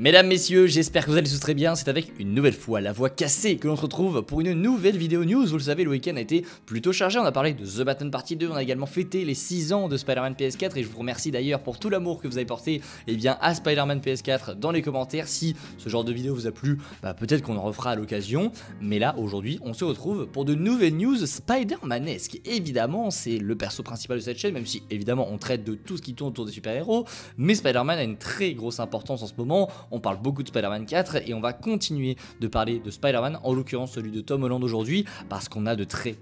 Mesdames, messieurs, j'espère que vous allez tous très bien. C'est avec une nouvelle fois la voix cassée que l'on se retrouve pour une nouvelle vidéo news. Vous le savez, le week-end a été plutôt chargé. On a parlé de The Batman Partie 2. On a également fêté les 6 ans de Spider-Man PS4. Et je vous remercie d'ailleurs pour tout l'amour que vous avez porté à Spider-Man PS4 dans les commentaires. Si ce genre de vidéo vous a plu, peut-être qu'on en refera à l'occasion. Mais là, aujourd'hui, on se retrouve pour de nouvelles news Spider-Manesques. Évidemment, c'est le perso principal de cette chaîne, même si évidemment on traite de tout ce qui tourne autour des super-héros. Mais Spider-Man a une très grosse importance en ce moment. On parle beaucoup de Spider-Man 4 et on va continuer de parler de Spider-Man, en l'occurrence celui de Tom Holland aujourd'hui, parce qu'on a de très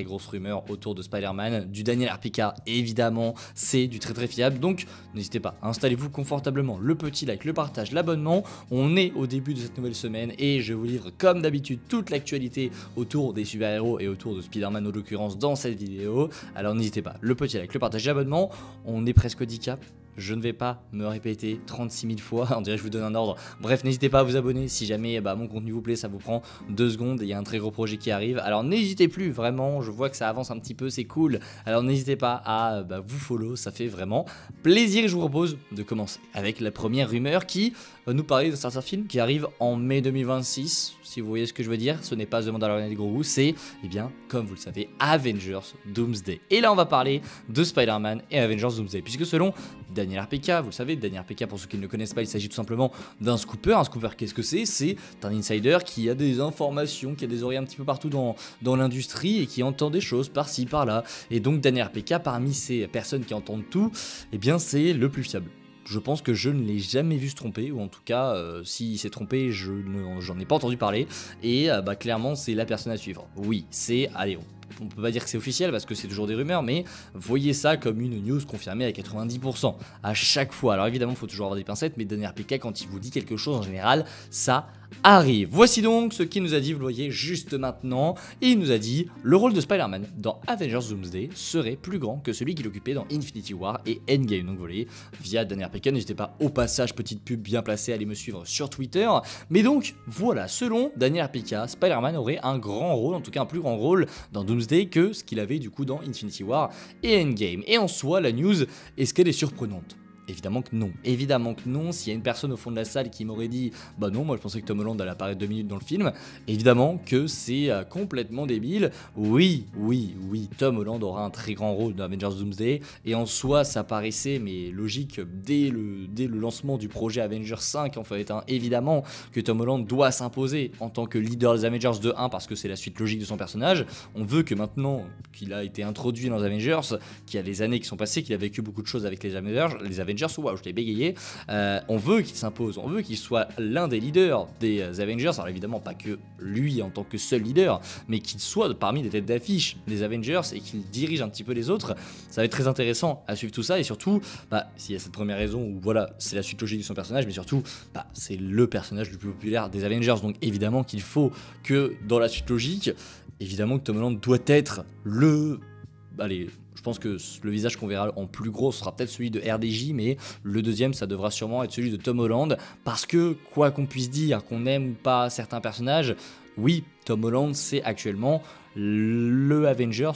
grosses rumeurs autour de Spider-Man, du Daniel Arpica évidemment, c'est du très fiable, donc n'hésitez pas, installez-vous confortablement, le petit like, le partage, l'abonnement. On est au début de cette nouvelle semaine et je vous livre comme d'habitude toute l'actualité autour des super-héros et autour de Spider-Man en l'occurrence dans cette vidéo, alors n'hésitez pas, le petit like, le partage, l'abonnement. On est presque au 10K. Je ne vais pas me répéter 36 000 fois, on dirait que je vous donne un ordre. Bref, n'hésitez pas à vous abonner si jamais mon contenu vous plaît, ça vous prend 2 secondes et il y a un très gros projet qui arrive. Alors n'hésitez plus, vraiment, je vois que ça avance un petit peu, c'est cool. Alors n'hésitez pas à vous follow, ça fait vraiment plaisir. Et je vous propose de commencer avec la première rumeur qui va nous parler d'un certain film qui arrive en mai 2026. Si vous voyez ce que je veux dire, ce n'est pas The Mandalorian et Grogu, c'est, comme vous le savez, Avengers Doomsday. Et là, on va parler de Spider-Man et Avengers Doomsday, puisque selon Daniel Arpica, vous le savez, Daniel Arpica, pour ceux qui ne le connaissent pas, il s'agit tout simplement d'un scooper. Un scooper, qu'est-ce que c'est? C'est un insider qui a des informations, qui a des oreilles un petit peu partout dans l'industrie et qui entend des choses par-ci, par-là. Et donc, Daniel Arpica, parmi ces personnes qui entendent tout, c'est le plus fiable. Je pense que je ne l'ai jamais vu se tromper, ou en tout cas, s'il s'est trompé, j'en ai pas entendu parler, et clairement, c'est la personne à suivre. Oui, c'est, allez, on peut pas dire que c'est officiel parce que c'est toujours des rumeurs, mais voyez ça comme une news confirmée à 90% à chaque fois. Alors évidemment, il faut toujours avoir des pincettes, mais Daniel Arpica, quand il vous dit quelque chose en général, ça arrive. Voici donc ce qu'il nous a dit, vous le voyez juste maintenant. Et il nous a dit le rôle de Spider-Man dans Avengers Doomsday serait plus grand que celui qu'il occupait dans Infinity War et Endgame. Donc vous voyez, via Daniel Arpica, n'hésitez pas au passage, petite pub bien placée, à aller me suivre sur Twitter. Mais donc voilà, selon Daniel Arpica, Spider-Man aurait un grand rôle, en tout cas un plus grand rôle dans Doomsday que ce qu'il avait du coup dans Infinity War et Endgame. Et en soi, la news, est-ce qu'elle est surprenante ? Évidemment que non, s'il y a une personne au fond de la salle qui m'aurait dit « Bah non, moi je pensais que Tom Holland allait apparaître 2 minutes dans le film », évidemment que c'est complètement débile. Oui, Tom Holland aura un très grand rôle dans Avengers Doomsday, et en soi ça paraissait mais logique dès le lancement du projet Avengers 5 en fait, évidemment que Tom Holland doit s'imposer en tant que leader des Avengers de 1 parce que c'est la suite logique de son personnage. On veut que maintenant qu'il a été introduit dans les Avengers, qu'il y a les années qui sont passées, qu'il a vécu beaucoup de choses avec les Avengers, waouh, je l'ai bégayé, on veut qu'il s'impose, on veut qu'il soit l'un des leaders des Avengers, alors évidemment pas que lui en tant que seul leader, mais qu'il soit parmi les têtes d'affiche des Avengers et qu'il dirige un petit peu les autres. Ça va être très intéressant à suivre tout ça, et surtout, s'il y a cette première raison où voilà, c'est la suite logique de son personnage, mais surtout, c'est le personnage le plus populaire des Avengers, donc évidemment qu'il faut que dans la suite logique, évidemment que Tom Holland doit être je pense que le visage qu'on verra en plus gros sera peut-être celui de RDJ, mais le deuxième, ça devra sûrement être celui de Tom Holland, parce que, quoi qu'on puisse dire, qu'on aime ou pas certains personnages, oui, Tom Holland, c'est actuellement l'Avengers,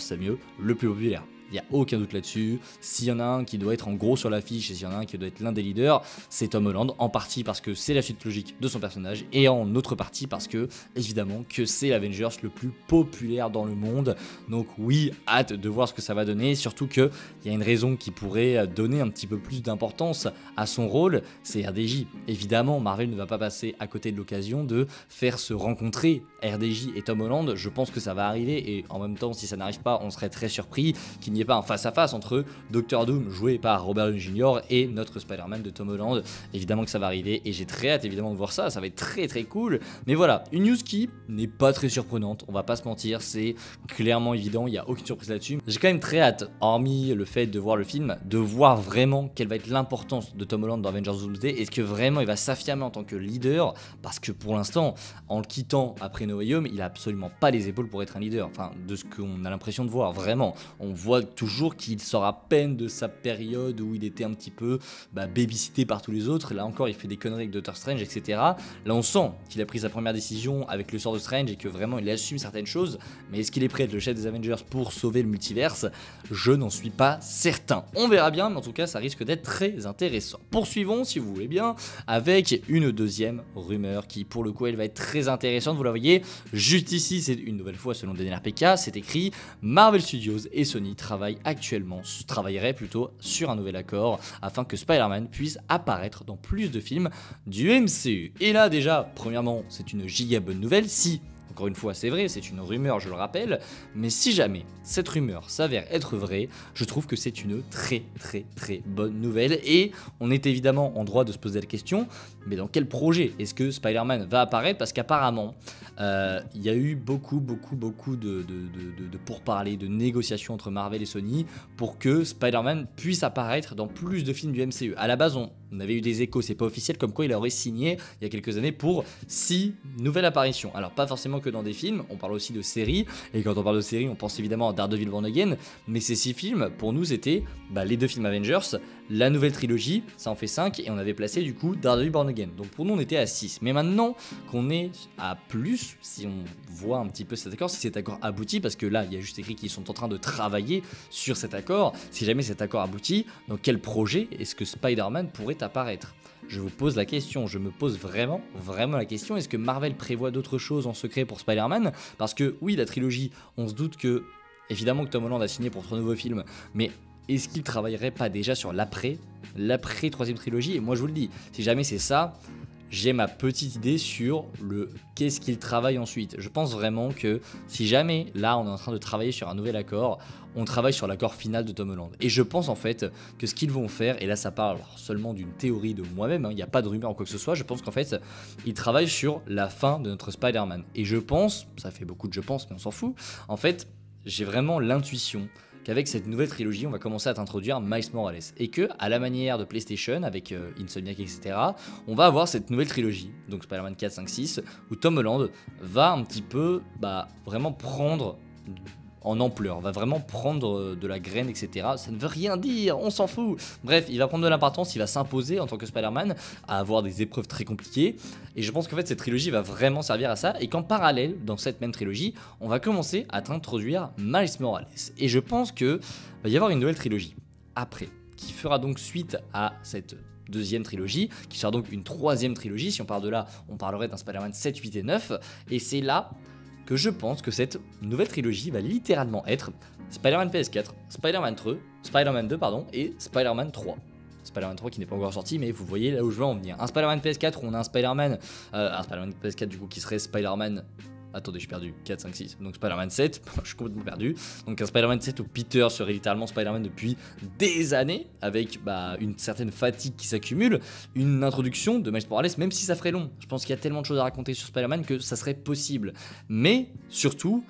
c'est mieux, le plus populaire. Il n'y a aucun doute là-dessus. S'il y en a un qui doit être en gros sur l'affiche et s'il y en a un qui doit être l'un des leaders, c'est Tom Holland, en partie parce que c'est la suite logique de son personnage et en autre partie parce que, évidemment, que c'est l'Avengers le plus populaire dans le monde. Donc oui, hâte de voir ce que ça va donner, surtout qu'il y a une raison qui pourrait donner un petit peu plus d'importance à son rôle, c'est RDJ. Évidemment, Marvel ne va pas passer à côté de l'occasion de faire se rencontrer RDJ et Tom Holland. Je pense que ça va arriver et en même temps, si ça n'arrive pas, on serait très surpris qu'il n'y ait pas un face-à-face entre Doctor Doom, joué par Robert Downey Jr., et notre Spider-Man de Tom Holland. Évidemment que ça va arriver, et j'ai très hâte évidemment de voir ça, ça va être très cool. Mais voilà, une news qui n'est pas très surprenante, on va pas se mentir, c'est clairement évident, il n'y a aucune surprise là-dessus. J'ai quand même très hâte, hormis le fait de voir le film, de voir vraiment quelle va être l'importance de Tom Holland dans Avengers Doomsday. Est-ce que vraiment il va s'affirmer en tant que leader? Parce que pour l'instant, en le quittant après No Way Home, il a absolument pas les épaules pour être un leader, enfin de ce qu'on a l'impression de voir, vraiment. On voit toujours qu'il sort à peine de sa période où il était un petit peu babysitté par tous les autres. Là encore, il fait des conneries avec Doctor Strange, etc. Là, on sent qu'il a pris sa première décision avec le sort de Strange et que vraiment il assume certaines choses. Mais est-ce qu'il est prêt à être le chef des Avengers pour sauver le multiverse? Je n'en suis pas certain. On verra bien, mais en tout cas, ça risque d'être très intéressant. Poursuivons, si vous voulez bien, avec une deuxième rumeur qui, pour le coup, elle va être très intéressante. Vous la voyez juste ici, c'est une nouvelle fois selon Daniel RPK, c'est écrit Marvel Studios et Sony travailleraient plutôt sur un nouvel accord afin que Spider-Man puisse apparaître dans plus de films du MCU. Et là déjà, premièrement, c'est une giga bonne nouvelle. Si, encore une fois, c'est vrai, c'est une rumeur, je le rappelle, mais si jamais cette rumeur s'avère être vraie, je trouve que c'est une très bonne nouvelle. Et on est évidemment en droit de se poser la question, mais dans quel projet est-ce que Spider-Man va apparaître? Parce qu'apparemment, il y a eu beaucoup de pourparlers, de négociations entre Marvel et Sony pour que Spider-Man puisse apparaître dans plus de films du MCU. À la base, on avait eu des échos, c'est pas officiel, comme quoi il aurait signé il y a quelques années pour 6 nouvelles apparitions. Alors pas forcément que dans des films, on parle aussi de séries, et quand on parle de séries, on pense évidemment à Daredevil Born Again, mais ces 6 films, pour nous, c'était les 2 films Avengers, la nouvelle trilogie, ça en fait 5, et on avait placé du coup Daredevil Born Again. Donc pour nous, on était à 6. Mais maintenant qu'on est à plus, si on voit un petit peu cet accord, si cet accord aboutit, parce que là, il y a juste écrit qu'ils sont en train de travailler sur cet accord, si jamais cet accord aboutit, dans quel projet est-ce que Spider-Man pourrait apparaître? Je vous pose la question, je me pose vraiment la question, est-ce que Marvel prévoit d'autres choses en secret pour Spider-Man? Parce que oui, la trilogie, on se doute que, évidemment que Tom Holland a signé pour 3 nouveaux films, mais est-ce qu'il travaillerait pas déjà sur l'après 3ème trilogie? Et moi je vous le dis, si jamais c'est ça, j'ai ma petite idée sur le qu'est-ce qu'il travaille ensuite. Je pense vraiment que si jamais, là, on est en train de travailler sur un nouvel accord, on travaille sur l'accord final de Tom Holland. Et je pense en fait que ce qu'ils vont faire, et là ça parle seulement d'une théorie de moi-même, il n'y a pas de rumeur ou quoi que ce soit, je pense qu'en fait, ils travaillent sur la fin de notre Spider-Man. Et je pense, ça fait beaucoup de je pense, mais on s'en fout, en fait, j'ai vraiment l'intuition qu'avec cette nouvelle trilogie, on va commencer à t'introduire Miles Morales. Et que, à la manière de PlayStation, avec Insomniac, etc., on va avoir cette nouvelle trilogie, donc Spider-Man 4, 5, 6, où Tom Holland va un petit peu vraiment prendre en ampleur, va vraiment prendre de la graine, etc. Ça ne veut rien dire, on s'en fout. Bref, il va prendre de l'importance, il va s'imposer en tant que Spider-Man, à avoir des épreuves très compliquées. Et je pense qu'en fait, cette trilogie va vraiment servir à ça. Et qu'en parallèle, dans cette même trilogie, on va commencer à t'introduire Miles Morales. Et je pense que va y avoir une nouvelle trilogie après, qui fera donc suite à cette deuxième trilogie, qui sera donc une 3ème trilogie. Si on part de là, on parlerait d'un Spider-Man 7, 8 et 9. Et c'est là que je pense que cette nouvelle trilogie va littéralement être Spider-Man PS4, Spider-Man 2 et Spider-Man 3. Spider-Man 3 qui n'est pas encore sorti, mais vous voyez là où je veux en venir. Un Spider-Man PS4 où on a un Spider-Man PS4 du coup qui serait Spider-Man... Attendez, je suis perdu. 4, 5, 6. Donc Spider-Man 7, je suis complètement perdu. Donc un Spider-Man 7 où Peter serait littéralement Spider-Man depuis des années, avec une certaine fatigue qui s'accumule, une introduction de Miles Morales, même si ça ferait long. Je pense qu'il y a tellement de choses à raconter sur Spider-Man que ça serait possible. Mais surtout,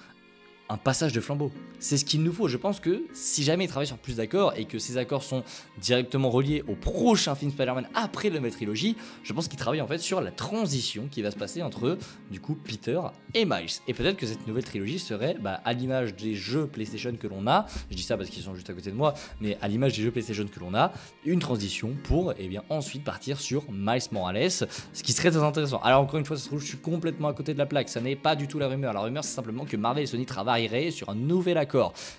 un passage de flambeau. C'est ce qu'il nous faut. Je pense que si jamais ils travaillent sur plus d'accords et que ces accords sont directement reliés au prochain film Spider-Man après la nouvelle trilogie, je pense qu'ils travaillent en fait sur la transition qui va se passer entre du coup Peter et Miles. Et peut-être que cette nouvelle trilogie serait à l'image des jeux PlayStation que l'on a, je dis ça parce qu'ils sont juste à côté de moi, mais à l'image des jeux PlayStation que l'on a, une transition pour ensuite partir sur Miles Morales, ce qui serait très intéressant. Alors encore une fois, ça se trouve, je suis complètement à côté de la plaque, ça n'est pas du tout la rumeur. La rumeur c'est simplement que Marvel et Sony travailleraient sur un nouvel accord.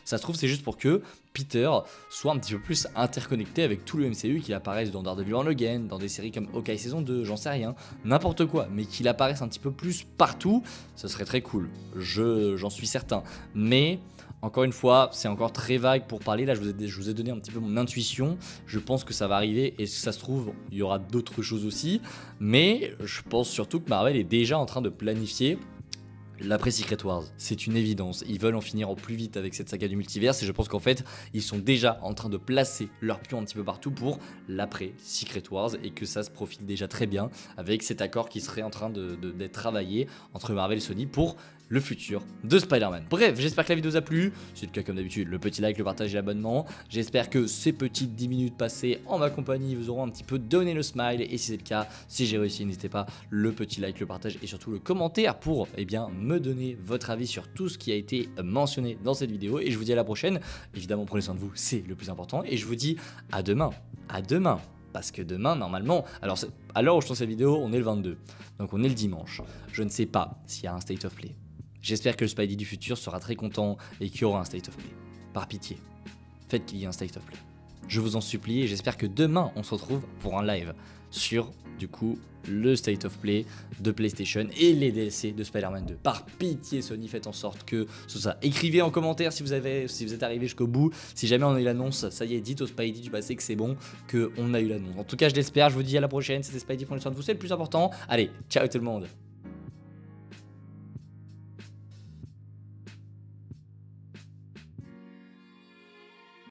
Ça se trouve, c'est juste pour que Peter soit un petit peu plus interconnecté avec tout le MCU, qu'il apparaisse dans Daredevil Born Again, dans des séries comme Hawkeye saison 2, j'en sais rien, n'importe quoi, mais qu'il apparaisse un petit peu plus partout, ce serait très cool, j'en suis certain. Mais encore une fois, c'est encore très vague pour parler, là je vous ai donné un petit peu mon intuition, je pense que ça va arriver, et si ça se trouve, il y aura d'autres choses aussi, mais je pense surtout que Marvel est déjà en train de planifier l'après Secret Wars, c'est une évidence. Ils veulent en finir au plus vite avec cette saga du multiverse et je pense qu'en fait, ils sont déjà en train de placer leurs pions un petit peu partout pour l'après Secret Wars et que ça se profile déjà très bien avec cet accord qui serait en train d'être travaillé entre Marvel et Sony pour le futur de Spider-Man. Bref, j'espère que la vidéo vous a plu. Si c'est le cas, comme d'habitude, le petit like, le partage et l'abonnement. J'espère que ces petites 10 minutes passées en ma compagnie vous auront un petit peu donné le smile. Et si c'est le cas, si j'ai réussi, n'hésitez pas, le petit like, le partage et surtout le commentaire pour me donner votre avis sur tout ce qui a été mentionné dans cette vidéo. Et je vous dis à la prochaine. Évidemment, prenez soin de vous, c'est le plus important. Et je vous dis à demain. À demain. Parce que demain, normalement, alors à l'heure où je tourne cette vidéo, on est le 22. Donc on est le dimanche. Je ne sais pas s'il y a un State of Play. J'espère que le Spidey du futur sera très content et qu'il y aura un State of Play. Par pitié, faites qu'il y ait un State of Play. Je vous en supplie et j'espère que demain on se retrouve pour un live sur du coup le State of Play de PlayStation et les DLC de Spider-Man 2. Par pitié Sony, faites en sorte que ce soit. Écrivez en commentaire si vous êtes arrivé jusqu'au bout. Si jamais on a eu l'annonce, ça y est, dites au Spidey du passé que c'est bon, qu'on a eu l'annonce. En tout cas je l'espère, je vous dis à la prochaine, c'était Spidey, prenez soin de vous, c'est le plus important. Allez, ciao tout le monde.